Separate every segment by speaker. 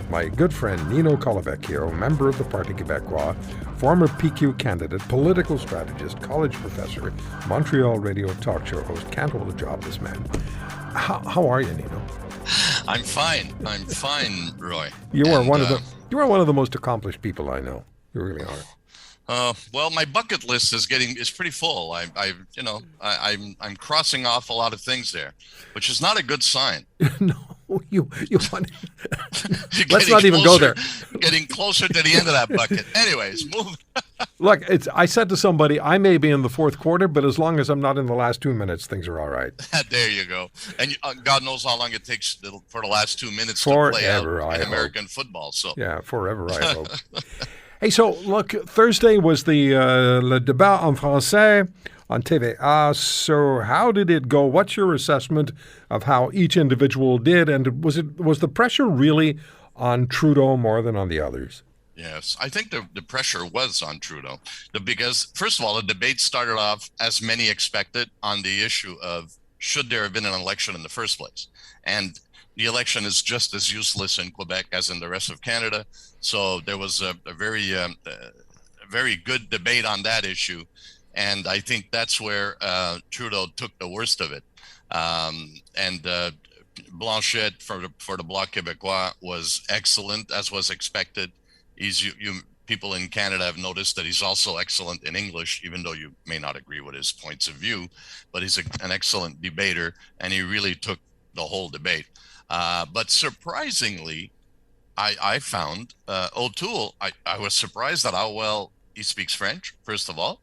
Speaker 1: My good friend Nino Colavecchio, member of the Parti Québécois, former PQ candidate, political strategist, college professor, Montreal radio talk show host. Can't hold a job, this man. How are you, Nino?
Speaker 2: I'm fine, Roy.
Speaker 1: You are one of the most accomplished people I know. You really are.
Speaker 2: Well, my bucket list is pretty full. I'm crossing off a lot of things there, which is not a good sign.
Speaker 1: No, you want. Let's not even go there.
Speaker 2: Getting closer to the end of that bucket. Anyways, move.
Speaker 1: Look, I said to somebody, I may be in the fourth quarter, but as long as I'm not in the last 2 minutes, things are all right.
Speaker 2: There you go. And God knows how long it takes for the last 2 minutes
Speaker 1: forever,
Speaker 2: to play out in
Speaker 1: hope.
Speaker 2: American football. So
Speaker 1: yeah, forever, I hope. Hey, so look, Thursday was the Le Débat en Français on TVA. So how did it go? What's your assessment of how each individual did? And was the pressure really on Trudeau more than on the others?
Speaker 2: Yes, I think the pressure was on Trudeau because, first of all, the debate started off, as many expected, on the issue of should there have been an election in the first place. And the election is just as useless in Quebec as in the rest of Canada. So there was a very good debate on that issue. And I think that's where Trudeau took the worst of it. Blanchet for the Bloc Québécois was excellent, as was expected. People in Canada have noticed that he's also excellent in English, even though you may not agree with his points of view. But he's an excellent debater, and he really took the whole debate. But surprisingly, I found O'Toole, I was surprised at how well he speaks French, first of all.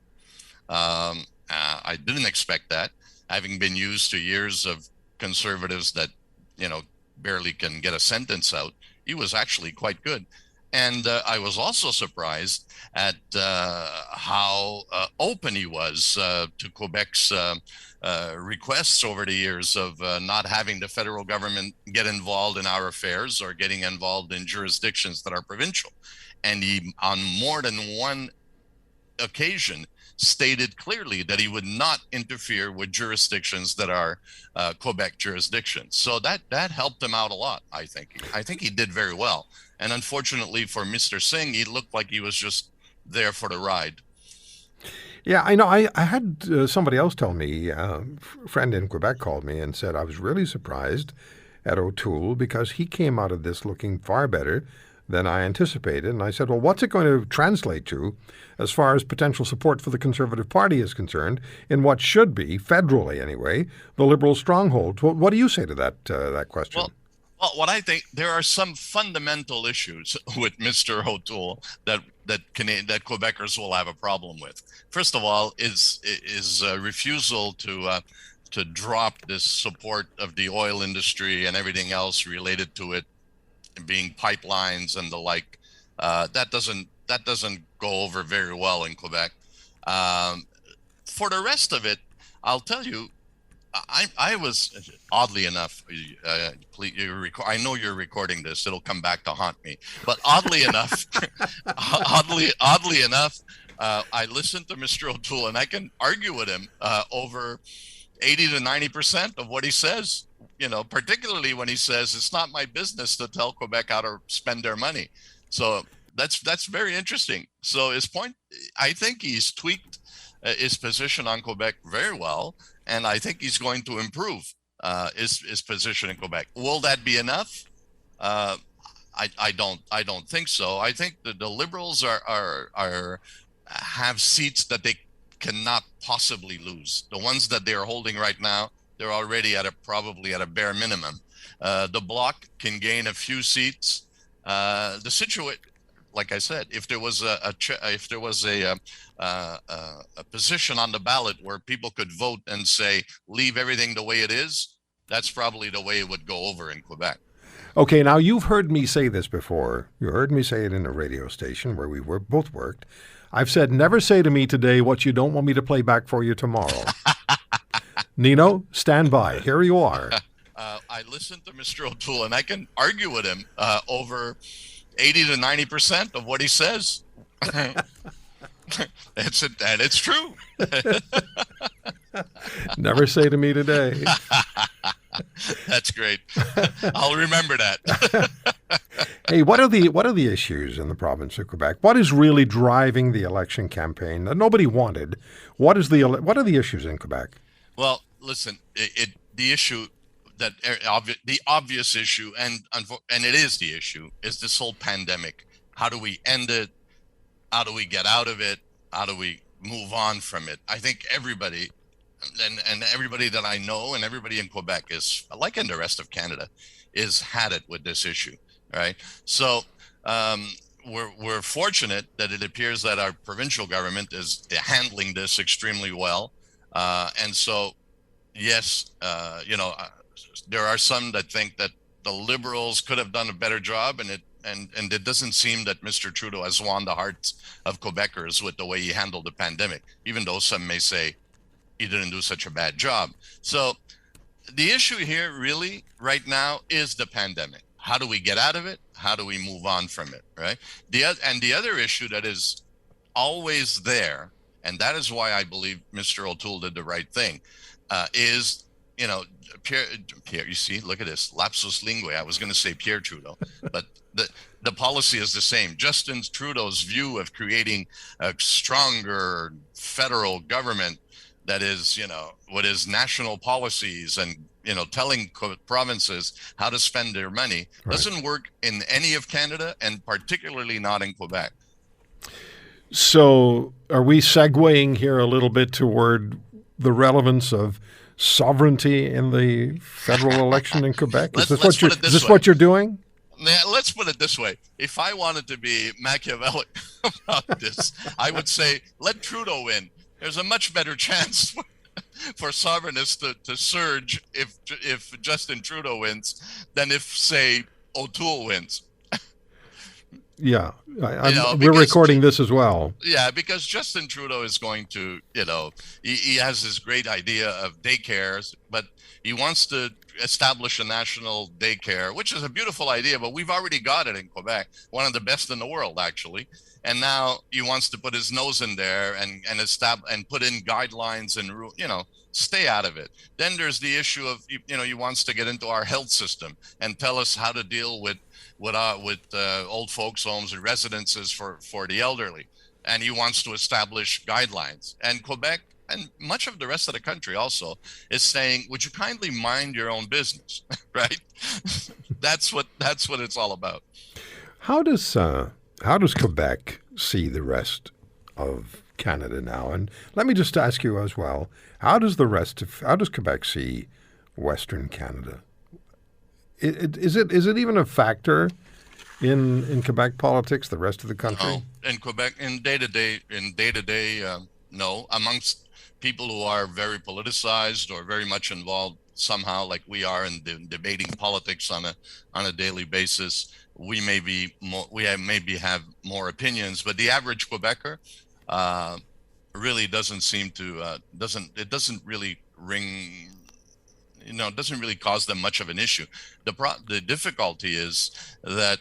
Speaker 2: I didn't expect that, having been used to years of conservatives that, barely can get a sentence out. He was actually quite good. And I was also surprised at how open he was to Quebec's requests over the years of not having the federal government get involved in our affairs or getting involved in jurisdictions that are provincial. And he, on more than one occasion, stated clearly that he would not interfere with jurisdictions that are Quebec jurisdictions. So that helped him out a lot, I think. I think he did very well. And unfortunately for Mr. Singh, he looked like he was just there for the ride.
Speaker 1: Yeah, I know. I had somebody else tell me, a friend in Quebec called me and said I was really surprised at O'Toole because he came out of this looking far better than I anticipated. And I said, well, what's it going to translate to as far as potential support for the Conservative Party is concerned in what should be, federally anyway, the Liberal stronghold? What do you say to that question?
Speaker 2: Well, what I think, there are some fundamental issues with Mr. O'Toole that Quebecers will have a problem with. First of all, is refusal to drop this support of the oil industry and everything else related to it, being pipelines and the like. That doesn't go over very well in Quebec. For the rest of it, I'll tell you, I was, oddly enough, I know you're recording this, it'll come back to haunt me, but oddly enough, I listened to Mr. O'Toole, and I can argue with him over 80 to 90% of what he says, particularly when he says it's not my business to tell Quebec how to spend their money. So that's very interesting. So his point, I think he's tweaked his position on Quebec very well, and I think he's going to improve his position in Quebec. Will that be enough? I don't think so. I think that the Liberals have seats that they cannot possibly lose. The ones that they are holding right now, they're already probably at a bare minimum. The Bloc can gain a few seats. The situation, like I said, if there was a position on the ballot where people could vote and say leave everything the way it is, that's probably the way it would go over in Quebec.
Speaker 1: Okay, now you've heard me say this before. You heard me say it in a radio station where we both worked. I've said, never say to me today what you don't want me to play back for you tomorrow. Nino, stand by. Here you are.
Speaker 2: I listened to Mr. O'Toole, and I can argue with him over 80 to 90% of what he says. It's true.
Speaker 1: Never say to me today.
Speaker 2: That's great. I'll remember that.
Speaker 1: Hey, what are the issues in the province of Quebec? What is really driving the election campaign that nobody wanted? What are the issues in Quebec?
Speaker 2: Well, listen, the issue the obvious issue, and it is the issue, is this whole pandemic. How do we end it? How do we get out of it? How do we move on from it? I think everybody, and everybody that I know, and everybody in Quebec is, like in the rest of Canada, is had it with this issue, right? So we're fortunate that it appears that our provincial government is handling this extremely well, and so yes, there are some that think that the Liberals could have done a better job, and it doesn't seem that Mr. Trudeau has won the hearts of Quebecers with the way he handled the pandemic, even though some may say he didn't do such a bad job. So the issue here really right now is the pandemic. How do we get out of it? How do we move on from it, right? The other issue that is always there, and that is why I believe Mr. O'Toole did the right thing, is, Pierre, you see, look at this, lapsus linguae. I was going to say Pierre Trudeau, but the policy is the same. Justin Trudeau's view of creating a stronger federal government that is, what is national policies and, telling provinces how to spend their money doesn't work in any of Canada, and particularly not in Quebec.
Speaker 1: So, are we segueing here a little bit toward the relevance of sovereignty in the federal election in Quebec? Is this what you're doing?
Speaker 2: Yeah, let's put it this way. If I wanted to be Machiavellic about this, I would say, let Trudeau win. There's a much better chance for sovereignists to surge if Justin Trudeau wins than if, say, O'Toole wins.
Speaker 1: Yeah, we're recording this as well.
Speaker 2: Yeah, because Justin Trudeau is going to, he has this great idea of daycares, but he wants to establish a national daycare, which is a beautiful idea, but we've already got it in Quebec, one of the best in the world, actually. And now he wants to put his nose in there and put in guidelines and stay out of it. Then there's the issue of, he wants to get into our health system and tell us how to deal with old folks' homes and residences for the elderly, and he wants to establish guidelines. And Quebec and much of the rest of the country also is saying, "Would you kindly mind your own business?" Right? That's what it's all about.
Speaker 1: How does Quebec see the rest of Canada now? And let me just ask you as well: how does Quebec see Western Canada? Is it even a factor in Quebec politics, the rest of the country?
Speaker 2: No, in Quebec, in day to day, no. Amongst people who are very politicized or very much involved somehow, like we are in debating politics on a daily basis, we maybe have more opinions, but the average Quebecer really doesn't seem to doesn't really ring. It doesn't really cause them much of an issue. The difficulty is that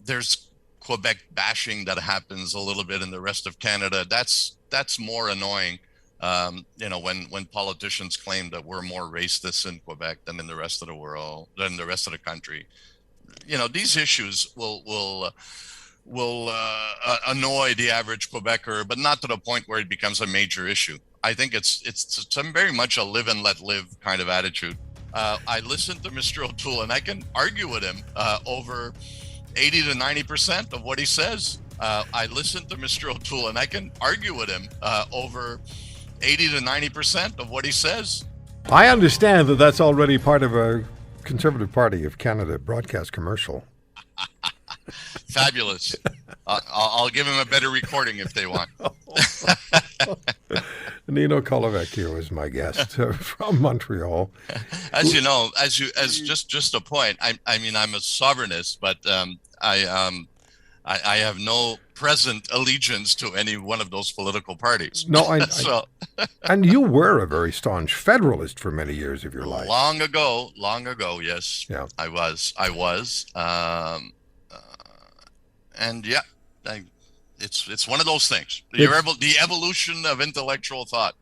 Speaker 2: there's Quebec bashing that happens a little bit in the rest of Canada. That's more annoying. When politicians claim that we're more racist in Quebec than in the rest of the world, than the rest of the country. These issues will annoy the average Quebecer, but not to the point where it becomes a major issue. I think it's very much a live and let live kind of attitude. I listen to Mr. O'Toole and I can argue with him over 80 to 90% of what he says. I listen to Mr. O'Toole and I can argue with him over 80 to 90% of what he says.
Speaker 1: I understand that that's already part of a Conservative Party of Canada broadcast commercial.
Speaker 2: Fabulous. I'll give him a better recording if they want.
Speaker 1: Nino Colavecchio is my guest from Montreal.
Speaker 2: As you know, just a point. I mean, I'm a sovereignist, but I have no present allegiance to any one of those political parties.
Speaker 1: No, and you were a very staunch Federalist for many years of your life.
Speaker 2: Long ago, yes.
Speaker 1: Yeah.
Speaker 2: I was. And yeah, it's one of those things. The evolution of intellectual thought.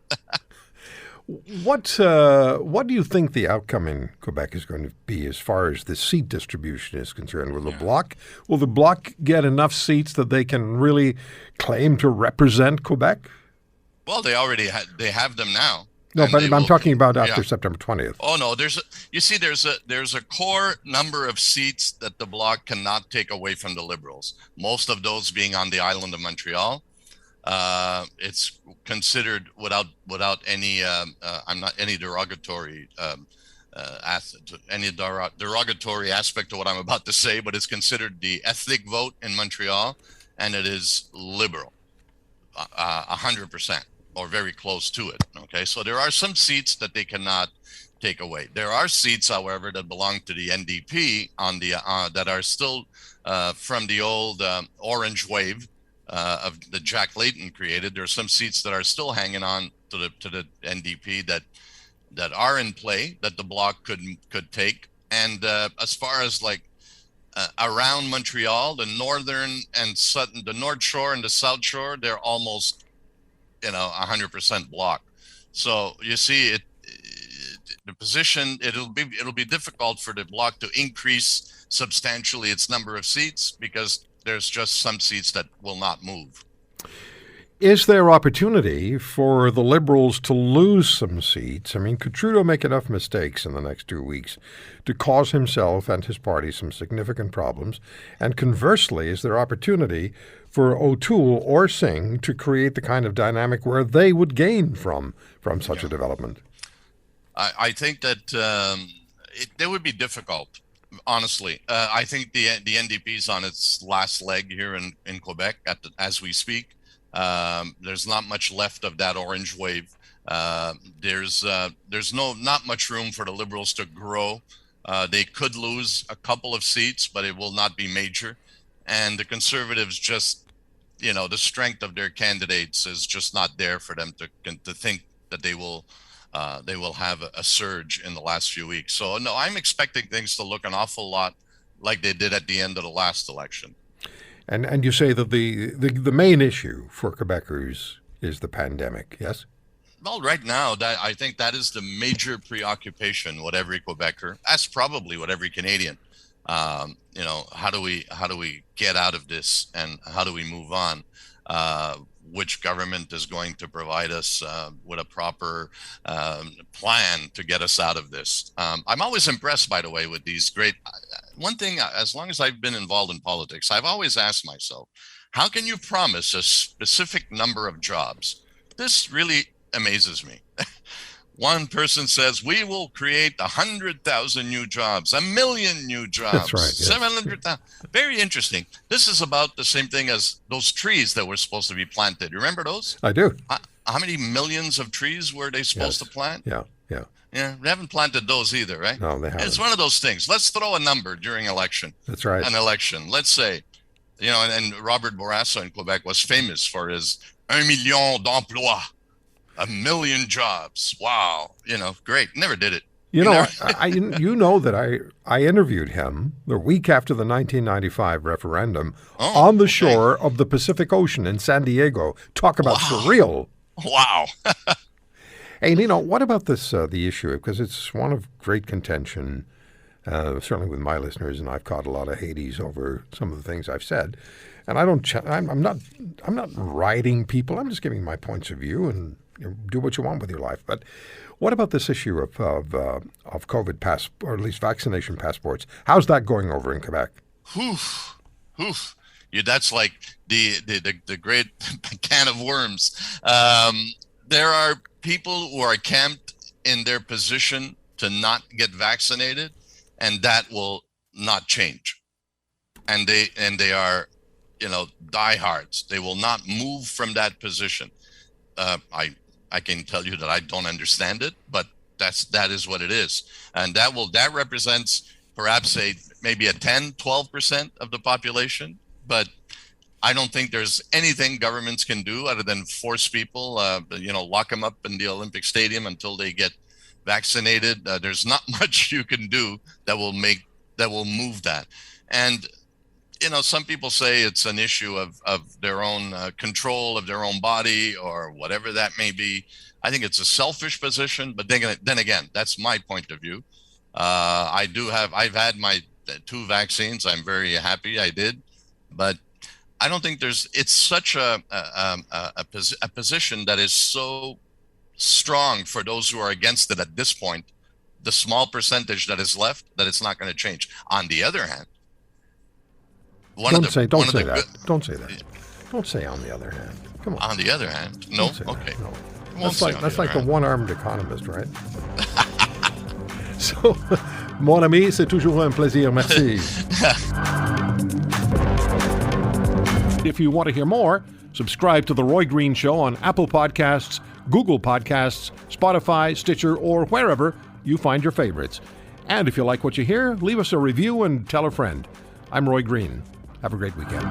Speaker 1: What do you think the outcome in Quebec is going to be as far as the seat distribution is concerned? Will the Bloc get enough seats that they can really claim to represent Quebec?
Speaker 2: Well, they have them now.
Speaker 1: No,
Speaker 2: And
Speaker 1: but
Speaker 2: they
Speaker 1: I'm
Speaker 2: will,
Speaker 1: talking about
Speaker 2: yeah.
Speaker 1: after September 20th.
Speaker 2: Oh no, there's a core number of seats that the Bloc cannot take away from the Liberals. Most of those being on the island of Montreal. It's considered without any I'm not any derogatory derogatory aspect of what I'm about to say, but it's considered the ethnic vote in Montreal, and it is liberal, 100% or very close to it. Okay, so there are some seats that they cannot take away. There are seats, however, that belong to the NDP on the that are still from the old orange wave of the Jack Layton created. There are some seats that are still hanging on to the NDP that are in play that the Bloc could take. And as far as like around Montreal, the northern and the North Shore and the South Shore, they're almost 100% Bloc. So you see the position, it'll be difficult for the Bloc to increase substantially its number of seats because there's just some seats that will not move.
Speaker 1: Is there opportunity for the Liberals to lose some seats? I mean, could Trudeau make enough mistakes in the next 2 weeks to cause himself and his party some significant problems? And conversely, is there opportunity for O'Toole or Singh to create the kind of dynamic where they would gain from such a development?
Speaker 2: I think that it would be difficult. Honestly, I think the NDP is on its last leg here in Quebec as we speak. There's not much left of that orange wave. There's not much room for the Liberals to grow. They could lose a couple of seats, but it will not be major. And the Conservatives just, the strength of their candidates is just not there for them to think that they will have a surge in the last few weeks. So no, I'm expecting things to look an awful lot like they did at the end of the last election.
Speaker 1: And you say that the main issue for Quebecers is the pandemic, yes?
Speaker 2: Well, right now, I think that is the major preoccupation with every Quebecer. That's probably with every Canadian. How do we get out of this, and how do we move on? Which government is going to provide us with a proper plan to get us out of this? I'm always impressed, by the way, with these great. One thing, as long as I've been involved in politics, I've always asked myself, how can you promise a specific number of jobs? This really amazes me. One person says, we will create 100,000 new jobs, 1 million new jobs.
Speaker 1: That's right. Yes.
Speaker 2: 700,000. Very interesting. This is about the same thing as those trees that were supposed to be planted. Remember those?
Speaker 1: I do.
Speaker 2: How many millions of trees were they supposed to plant?
Speaker 1: Yeah.
Speaker 2: Yeah, they haven't planted those either, right?
Speaker 1: No, they haven't.
Speaker 2: It's one of those things. Let's throw a number during election.
Speaker 1: That's right.
Speaker 2: An election. Let's say, and Robert Bourassa in Quebec was famous for his 1 million d'emplois. 1 million jobs. Wow. Great. Never did it.
Speaker 1: That I interviewed him the week after the 1995 referendum on the shore of the Pacific Ocean in San Diego. Talk about surreal.
Speaker 2: Wow.
Speaker 1: Hey, what about this, the issue? Because it's one of great contention, certainly with my listeners, and I've caught a lot of Hades over some of the things I've said. And I'm not riding people. I'm just giving my points of view and do what you want with your life. But what about this issue of COVID or at least vaccination passports? How's that going over in Quebec?
Speaker 2: That's like the great can of worms. There are people who are camped in their position to not get vaccinated, and that will not change. And they are, diehards. They will not move from that position. I can tell you that I don't understand it, but that is what it is. And that represents perhaps maybe a 10-12% of the population, but I don't think there's anything governments can do other than force people, lock them up in the Olympic Stadium until they get vaccinated. There's not much you can do that will move that. And some people say it's an issue of their own control of their own body or whatever that may be. I think it's a selfish position, but then again, that's my point of view. I've had my 2 vaccines. I'm very happy I did, but I don't think it's such a position that is so strong for those who are against it at this point, the small percentage that is left, that it's not going to change. On the other hand,
Speaker 1: Don't say that. Don't say on the other hand. Come on.
Speaker 2: On the other hand, no? Okay.
Speaker 1: No. That's like the one-armed economist, right? So, mon ami, c'est toujours un plaisir. Merci. If you want to hear more, subscribe to The Roy Green Show on Apple Podcasts, Google Podcasts, Spotify, Stitcher, or wherever you find your favorites. And if you like what you hear, leave us a review and tell a friend. I'm Roy Green. Have a great weekend.